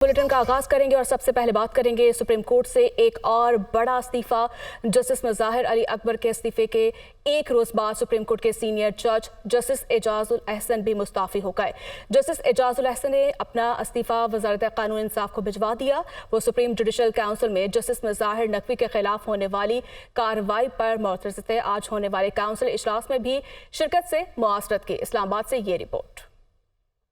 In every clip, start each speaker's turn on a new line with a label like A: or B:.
A: Bulletin का आगाज करेंगे और सबसे पहले बात करेंगे सुप्रीम कोर्ट से एक और बड़ा इस्तीफा। जस्टिस मुज़ाहिर अली अकबर के इस्तीफे के एक रोज बाद सुप्रीम कोर्ट के सीनियर जज जस्टिस एजाजुल अहसन भी मुस्ताफी हो गए। जस्टिस एजाजुल अहसन ने अपना इस्तीफा वज़ारत कानून इंसाफ को भिजवा दिया। वो सुप्रीम जुडिशल काउंसिल में जस्टिस मुज़ाहिर नकवी के खिलाफ होने वाली कार्रवाई पर मुतरज़ थे। आज होने वाले काउंसिल इजलास में भी शिरकत से मुआसरत की। इस्लामाबाद से ये रिपोर्ट।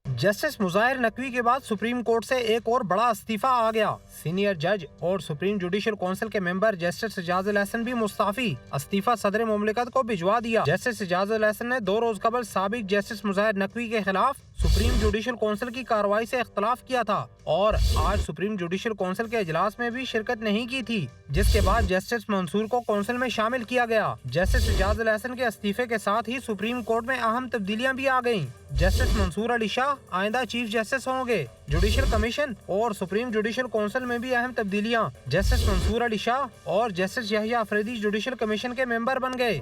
B: जस्टिस मुज़ाहिर नकवी के बाद सुप्रीम कोर्ट से एक और बड़ा इस्तीफा आ गया। सीनियर जज और सुप्रीम जुडिशल काउंसिल के मेंबर जस्टिस एजाजुल अहसन भी मुस्ताफी। इस्तीफा सदर मुमलिकत को भिजवा दिया। जस्टिस एजाजुल अहसन ने 2 रोज कबल साबिक जस्टिस मुज़ाहिर नकवी के खिलाफ सुप्रीम जुडिशल काउंसिल की कार्रवाई से इख्तलाफ किया था और आज सुप्रीम जुडिशल काउंसिल के इजलास में भी शिरकत नहीं की थी, जिसके बाद जस्टिस मंसूर को काउंसिल में शामिल किया गया। जस्टिस एजाजुल अहसन के इस्तीफे के साथ ही सुप्रीम कोर्ट में अहम तब्दीलियां भी आ गयी। जस्टिस मंसूर अली शाह आइंदा चीफ जस्टिस होंगे। जुडिशल कमीशन और सुप्रीम जुडिशल काउंसिल में भी अहम तब्दीलियां। जस्टिस मंसूर अली शाह और justice Yahya Afridi judicial commission के मेंबर बन गए।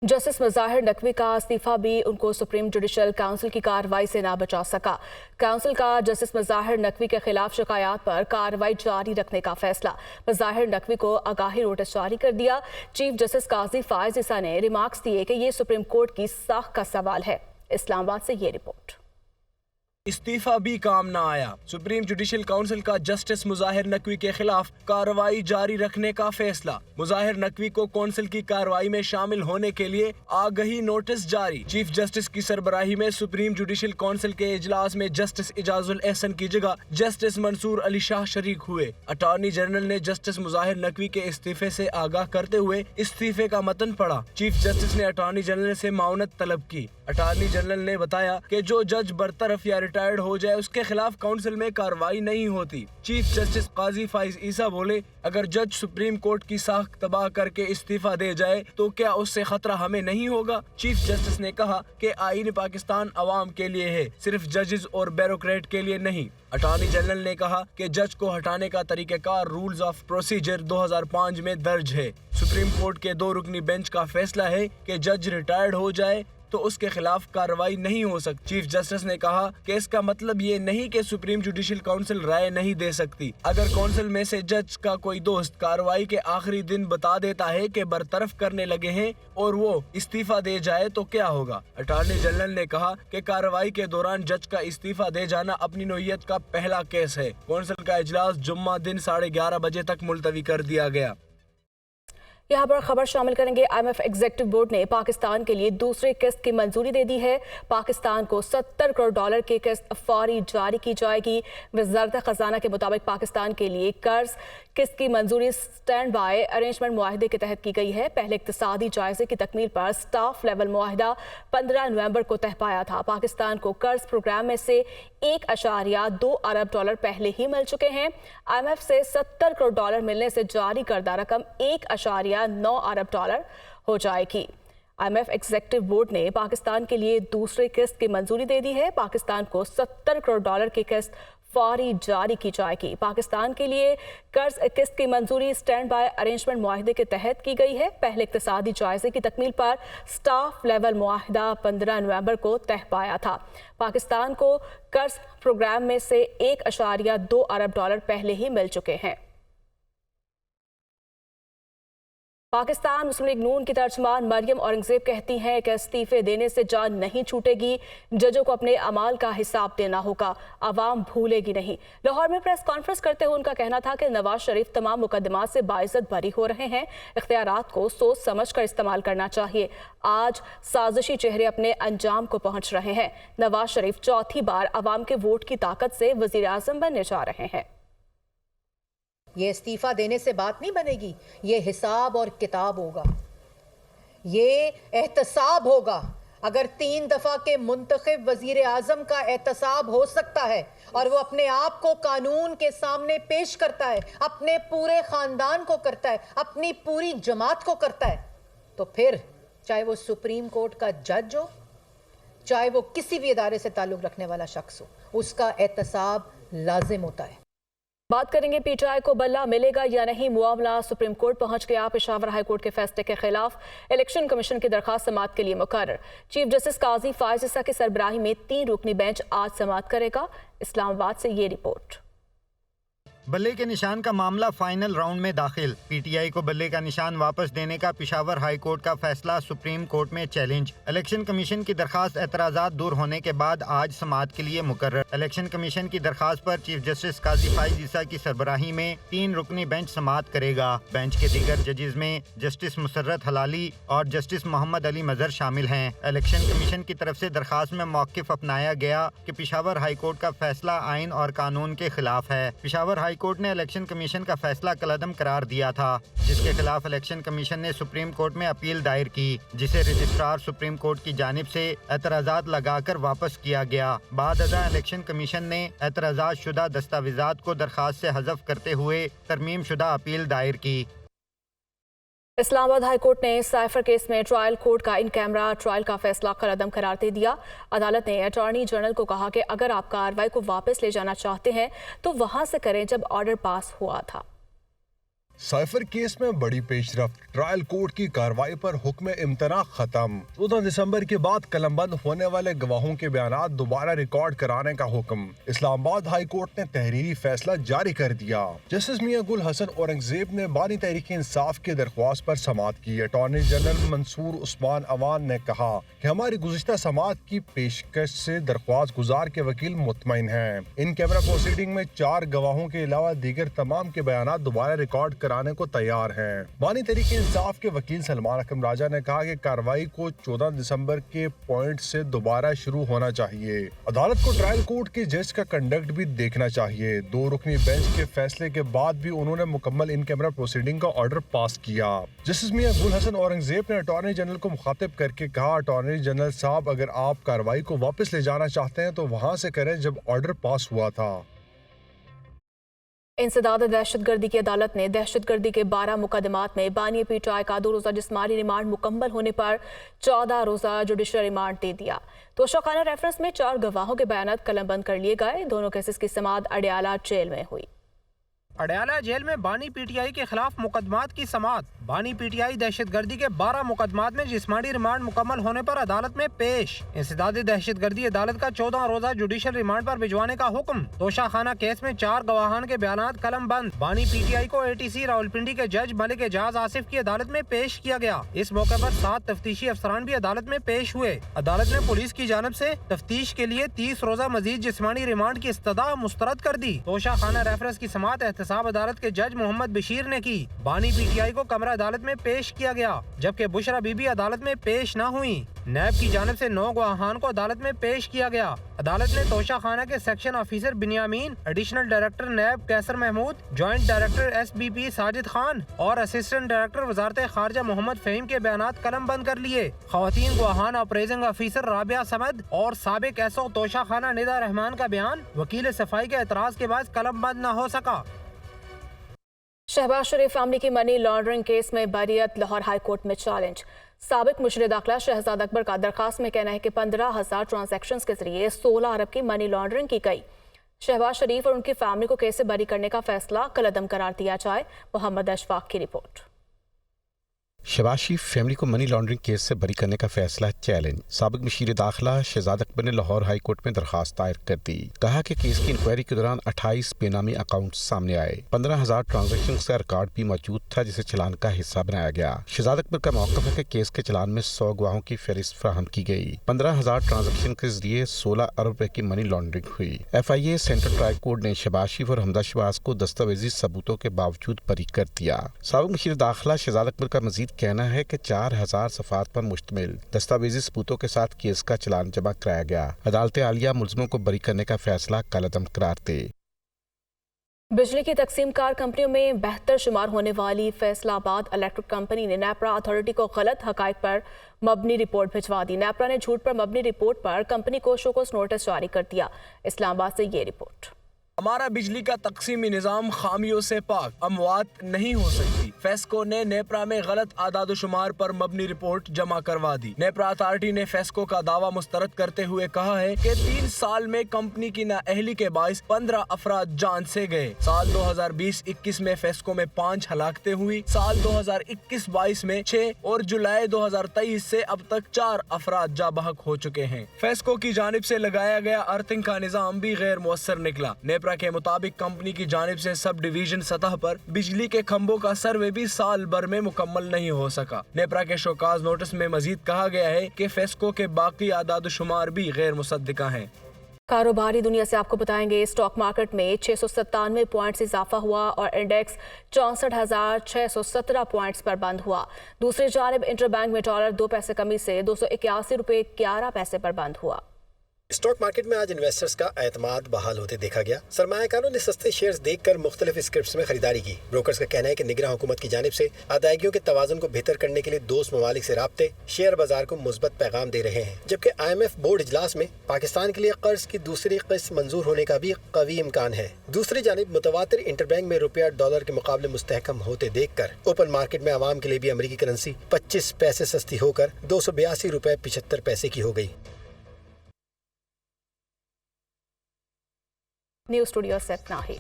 A: जस्टिस मुज़ाहिर नकवी का इस्तीफा भी उनको सुप्रीम जुडिशल काउंसिल की कार्रवाई से ना बचा सका। काउंसिल का जस्टिस मुज़ाहिर नकवी के खिलाफ शिकायत पर कार्रवाई जारी रखने का फैसला। मुज़ाहिर नकवी को आगाही नोटिस जारी कर दिया। चीफ जस्टिस काजी फायज ईसा ने रिमार्क्स दिए कि ये सुप्रीम कोर्ट की साख का सवाल है। इस्लामाबाद से ये रिपोर्ट।
C: इस्तीफा भी काम न आया। सुप्रीम जुडिशल काउंसिल का जस्टिस मुज़ाहिर नकवी के खिलाफ कार्रवाई जारी रखने का फैसला। मुज़ाहिर नकवी को काउंसिल की कार्रवाई में शामिल होने के लिए आगाही नोटिस जारी। चीफ जस्टिस की सरबराही में सुप्रीम जुडिशल काउंसिल के इजलास में जस्टिस एजाजुल अहसन की जगह जस्टिस मंसूर अली शाह शरीक हुए। अटॉर्नी जनरल ने जस्टिस मुज़ाहिर नकवी के इस्तीफे से आगाह करते हुए इस्तीफे का मतन पढ़ा। चीफ जस्टिस ने अटॉर्नी जनरल से माउनत तलब की। अटॉर्नी जनरल ने बताया कि जो जज बरतरफ या रिटायर्ड हो जाए उसके खिलाफ काउंसिल में कार्रवाई नहीं होती। चीफ जस्टिस काजी फाइज ईसा बोले, अगर जज सुप्रीम कोर्ट की साख तबाह करके इस्तीफा दे जाए तो क्या उससे खतरा हमें नहीं होगा। चीफ जस्टिस ने कहा कि आईन पाकिस्तान अवाम के लिए है, सिर्फ जजेस और ब्यूरोक्रेट के लिए नहीं। अटॉर्नी जनरल ने कहा कि जज को हटाने का तरीक़ाकार रूल्स ऑफ प्रोसीजर 2005 में दर्ज है। सुप्रीम कोर्ट के 2 रुकनी बेंच का फैसला है कि जज रिटायर्ड हो जाए तो उसके खिलाफ कार्रवाई नहीं हो सकती। चीफ जस्टिस ने कहा कि इसका मतलब ये नहीं कि सुप्रीम जुडिशल काउंसिल राय नहीं दे सकती। अगर काउंसिल में से जज का कोई दोस्त कार्रवाई के आखिरी दिन बता देता है कि बरतरफ करने लगे हैं और वो इस्तीफा दे जाए तो क्या होगा। अटॉर्नी जनरल ने कहा कि कार्रवाई के दौरान जज का इस्तीफा दे जाना अपनी नौइयत का पहला केस है। काउंसिल का इजलास जुम्मा दिन 11:30 बजे तक मुलतवी कर दिया गया।
A: यहाँ पर खबर शामिल करेंगे। IMF एग्जीक्यूटिव बोर्ड ने पाकिस्तान के लिए दूसरी किस्त की मंजूरी दे दी है। पाकिस्तान को $70 करोड़ की किस्त फौरी जारी की जाएगी। वज़ारत खजाना के मुताबिक पाकिस्तान के लिए कर्ज किस्त की मंजूरी स्टैंड बाय अरेंजमेंट मुआहदे के तहत की गई है। पहले इक्तिसादी जायजे की तकमील पर स्टाफ लेवल मुआहदा 15 नवंबर को तह पाया था। पाकिस्तान को कर्ज प्रोग्राम में से $1.2 अरब पहले ही मिल चुके हैं। IMF से $70 करोड़ मिलने से जारी करदा रकम $1.9 अरब हो जाएगी। IMF एग्जीक्यूटिव बोर्ड ने पाकिस्तान के लिए दूसरी किस्त की मंजूरी दे दी है। पाकिस्तान को $70 करोड़ की किस्त फौरी जारी की जाएगी। पाकिस्तान के लिए कर्ज किस्त की मंजूरी स्टैंड बाय अरेंजमेंट मुआहदे के तहत की गई है। पहले इक्तिसादी जायजे की तकमील पर स्टाफ लेवल मुआहदा 15 नवंबर को तह पाया था। पाकिस्तान को कर्ज प्रोग्राम में से $1.2 अरब पहले ही मिल चुके हैं। पाकिस्तान मुस्लिम लीग नून की तर्जुमान मरियम औरंगजेब कहती हैं कि इस्तीफे देने से जान नहीं छूटेगी, जजों को अपने अमाल का हिसाब देना होगा, आवाम भूलेगी नहीं। लाहौर में प्रेस कॉन्फ्रेंस करते हुए उनका कहना था कि नवाज शरीफ तमाम मुकदमात से बाइज्जत बरी हो रहे हैं, इख्तियारात को सोच समझ कर इस्तेमाल करना चाहिए। आज साजिशी चेहरे अपने अंजाम को पहुंच रहे हैं। नवाज शरीफ चौथी बार अवाम के वोट की ताकत से वजीर आजम बनने जा रहे हैं।
D: ये इस्तीफा देने से बात नहीं बनेगी, ये हिसाब और किताब होगा, ये एहतसाब होगा। अगर 3 दफा के मुंतखब वजीर आजम का एहतसाब हो सकता है और वो अपने आप को कानून के सामने पेश करता है, अपने पूरे खानदान को करता है, अपनी पूरी जमात को करता है, तो फिर चाहे वो सुप्रीम कोर्ट का जज हो, चाहे वो किसी भी इदारे से ताल्लुक रखने वाला शख्स हो, उसका एहतसाब लाजिम होता है।
A: बात करेंगे पीटीआई को बल्ला मिलेगा या नहीं। मामला सुप्रीम कोर्ट पहुंच गया। पेशावर हाई कोर्ट के फैसले के खिलाफ इलेक्शन कमीशन की दरखास्त समाअत के लिए मुकर्रर। चीफ जस्टिस काजी फायज ईसा की सरबराही में 3 रुकनी बेंच आज समाअत करेगा। इस्लामाबाद से ये रिपोर्ट।
E: बल्ले के निशान का मामला फाइनल राउंड में दाखिल। पीटीआई को बल्ले का निशान वापस देने का पेशावर हाई कोर्ट का फैसला सुप्रीम कोर्ट में चैलेंज। इलेक्शन कमीशन की दरखास्त एतराज़ात दूर होने के बाद आज समाअत के लिए मुकर्रर। इलेक्शन कमीशन की दरखास्त पर चीफ जस्टिस काजी फायज ईसा की सरबराही में 3 रुकनी बेंच समाअत करेगा। बेंच के दीगर जजेस में जस्टिस मुसर्रत हलाली और जस्टिस मोहम्मद अली मजहर शामिल हैं। इलेक्शन कमीशन की तरफ से दरखास्त में मौक़िफ़ अपनाया गया कि पेशावर हाई कोर्ट का फैसला आइन और कानून के खिलाफ है। पेशावर हाई कोर्ट ने इलेक्शन कमीशन का फैसला कलअदम करार दिया था, जिसके खिलाफ इलेक्शन कमीशन ने सुप्रीम कोर्ट में अपील दायर की, जिसे रजिस्ट्रार सुप्रीम कोर्ट की जानिब से एतराज़ात लगाकर वापस किया गया। बाद अज़ां इलेक्शन कमीशन ने एतराज़ात शुदा दस्तावेज़ात को दरखास्त से हज़फ करते हुए तरमीम शुदा अपील दायर की।
A: इस्लामाबाद हाई कोर्ट ने साइफर केस में ट्रायल कोर्ट का इन कैमरा ट्रायल का फैसला कलअदम करार दे दिया। अदालत ने अटॉर्नी जनरल को कहा कि अगर आप कार्रवाई को वापस ले जाना चाहते हैं तो वहां से करें जब ऑर्डर पास हुआ था।
F: साइफर केस में बड़ी पेशरफ्त। ट्रायल कोर्ट की कार्रवाई पर हुक्म इम्तना खत्म। 14 दिसंबर के बाद कलमबंद होने वाले गवाहों के बयानात दोबारा रिकॉर्ड कराने का हुक्म। इस्लामाबाद हाई कोर्ट ने तहरीरी फैसला जारी कर दिया। जस्टिस मियां गुल हसन औरंगजेब ने बानी तहरीक इंसाफ की दरख्वास्त पर समाअत की। अटॉर्नी जनरल मंसूर उस्मान अवान ने कहा कि हमारी गुज़िश्ता समाअत की पेशकश से दरख्वास्त गुजार के वकील मुतमईन हैं। इन कैमरा प्रोसीडिंग में 4 गवाहों के अलावा दीगर तमाम के बयानात दोबारा रिकॉर्ड कराने को तैयार हैं। बानी तहरीक इंसाफ के वकील सलमान अकरम राजा ने कहा कि कार्रवाई को 14 दिसंबर के पॉइंट से दोबारा शुरू होना चाहिए। अदालत को ट्रायल कोर्ट के जज का कंडक्ट भी देखना चाहिए। 2 रुकनी बेंच के फैसले के बाद भी उन्होंने मुकम्मल इन कैमरा प्रोसीडिंग का ऑर्डर पास किया। जस्टिस मियां गुल हसन औरंगजेब ने अटॉर्नी जनरल को मुखातिब करके कहा, अटॉर्नी जनरल साहब, अगर आप कार्रवाई को वापस ले जाना चाहते हैं तो वहाँ से करें जब ऑर्डर पास हुआ था।
A: इंसदाद दहशतगर्दी की अदालत ने दहशतगर्दी के 12 मुकदमात में बानी पीटीआई का 2 रोज़ा जिस्मानी रिमांड मुकम्मल होने पर 14 रोज़ा जुडिशल रिमांड दे दिया। तोशाखाना रेफरेंस में 4 गवाहों के बयानात कलमबंद कर लिए गए। दोनों केसेस की समाअत अडयाला जेल में हुई।
B: अडयाला जेल में बानी पीटीआई के खिलाफ मुकदमात की समाअत। बानी पीटीआई दहशतगर्दी के 12 मुकदमात में जिस्मानी रिमांड मुकम्मल होने पर अदालत में पेश। इंसदाद दहशतगर्दी अदालत का 14 रोज़ा जुडिशल रिमांड पर भिजवाने का हुक्म। तोशाखाना केस में 4 गवाहान के बयानात कलम बंद। बानी पीटीआई को एटीसी रावलपिंडी के जज मलिक एजाज आसिफ की अदालत में पेश किया गया। इस मौके पर 7 तफ्तीशी अफसरान भी अदालत में पेश हुए। अदालत ने पुलिस की जानब से तफ्तीश के लिए 30 रोज़ा मजीद जिस्मानी रिमांड की इस्तदा मुस्तरद कर दी। तोशाखाना रेफरेंस की समाअत एहतसाब अदालत के जज मोहम्मद बशीर ने की। बानी पीटीआई को कमरा अदालत में पेश किया गया, जबकि बुशरा बीबी अदालत में पेश न हुई। नैब की जानिब से 9 गवाहान को अदालत में पेश किया गया। अदालत ने तोशाखाना के section officer Binyamin, additional director NAB Qaiser Mahmood, joint director SBP Sajid Khan और असिस्टेंट डायरेक्टर वजारत खारजा मोहम्मद फहीम के बयानात कलम बंद कर लिए। खवातीन गवाहान ऑपरेटिंग ऑफिसर राबिया समद और साबिक SO तोशाखाना निदा रहमान का बयान वकील सफाई के एतराज के बाद कलम बंद न हो सका।
A: शहबाज शरीफ फैमिली की मनी लॉन्ड्रिंग केस में बरीयत लाहौर हाई कोर्ट में चैलेंज। साबिक मुशर दाखिला शहजाद अकबर का दरखास्त में कहना है कि 15,000 ट्रांजैक्शंस के जरिए 16 अरब की मनी लॉन्ड्रिंग की गई। शहबाज शरीफ और उनकी फैमिली को केस से बरी करने का फैसला कलअदम करार दिया जाए। मोहम्मद अशफाक की रिपोर्ट।
G: शहबाज शरीफ फैमिली को मनी लॉन्ड्रिंग केस से बरी करने का फैसला चैलेंज। साबिक मुशीर दाखिला शहजाद अकबर ने लाहौर हाई कोर्ट में दरखास्त दायर कर दी। कहा कि केस की इंक्वायरी के दौरान 28 बेनामी अकाउंट सामने आए। 15,000 ट्रांजैक्शन का रिकॉर्ड भी मौजूद था, जिसे चलान का हिस्सा बनाया गया। शहजाद अकबर का मौक़िफ़ है कि केस के चलान में 100 गवाहों की फहरिस्त फराहम की गई। 15,000 ट्रांजैक्शन के जरिए 16 अरब रुपए की मनी लॉन्ड्रिंग हुई। FIA सेंट्रल ट्रायल कोर्ट ने शहबाज शरीफ और हमदा शहबाज को दस्तावेजी सबूतों के बावजूद बरी कर दिया। साबिक मुशीर दाखिला शहजाद अकबर का मजीद कहना है कि 4,000 सफ़ात पर मुश्तमिल दस्तावेजी सबूतों के साथ केस का चलान जमा कराया गया। अदालत आलिया मुल्ज़िमों को बरी करने का फैसला कलअदम करार दे।
A: बिजली की तकसीम कार कंपनियों में बेहतर शुमार होने वाली फैसलाबाद इलेक्ट्रिक कंपनी ने नेपरा अथॉरिटी को गलत हकायक पर मबनी रिपोर्ट भिजवा दी। नेपरा ने झूठ पर मबनी रिपोर्ट पर कंपनी को शोकॉज नोटिस जारी कर दिया। इस्लामाबाद से ये रिपोर्ट।
C: हमारा बिजली का तकसीमी निज़ाम खामियों से पाक, अमवात नहीं हो सकती। फेस्को ने नेप्रा में गलत आदाद शुमार पर मबनी रिपोर्ट जमा करवा दी। नेप्रा अथॉरिटी ने फेस्को का दावा मुस्तरद करते हुए कहा है कि 3 साल में कंपनी की नाअहली के बाइस 15 अफराद जान से गए। साल 2020-21 में फेस्को में 5 हलाकतें हुई। साल 2021-22 में 6 और जुलाई 2023 से अब तक 4 अफराद जा बहक हो चुके हैं। फेस्को की जानिब से लगाया गया अर्थिंग का निज़ाम भी गैर मुअस्सर निकला। नेप्रा के मुताबिक कंपनी की जानिब से सब डिवीजन सतह पर बिजली के खंभों का सर्वे भी साल भर में मुकम्मल नहीं हो सका। नेप्रा के शोकाज नोटिस में मजीद कहा गया है कि फेस्को के बाकी आदाद शुमार भी गैर मुसद्दिका हैं।
A: कारोबारी दुनिया से आपको बताएंगे, स्टॉक मार्केट में 697 पॉइंट्स इजाफा हुआ और इंडेक्स 64,617 पॉइंट्स पर बंद हुआ। दूसरी जानिब इंटरबैंक में डॉलर 2 पैसे कमी से 281 रुपये 11 पैसे पर बंद हुआ।
H: स्टॉक मार्केट में आज इन्वेस्टर्स का एतमाद बहाल होते देखा गया। सरमायाकारों ने सस्ते शेयर्स देखकर मुख्तलिफ स्क्रिप्ट्स में खरीदारी की। ब्रोकर्स का कहना है कि निगरान हुकूमत की जानिब से अदायगियों के तवाज़ुन को बेहतर करने के लिए दोस्त ममालिक से राब्ते शेयर बाजार को मुस्बत पैगाम दे रहे हैं। जबकि IMF बोर्ड इजलास में पाकिस्तान के लिए कर्ज की दूसरी किस्त मंजूर होने का भी कवी इम्कान है। दूसरी जानिब मुतवातिर इंटरबैंक में रुपया डॉलर के मुकाबले मुस्तहकम होते देखकर ओपन मार्केट में आवाम के लिए भी अमरीकी करेंसी 25 पैसे सस्ती होकर 282 रुपये 75 पैसे की हो गई।
A: न्यूज़ स्टूडियो से इतना ही।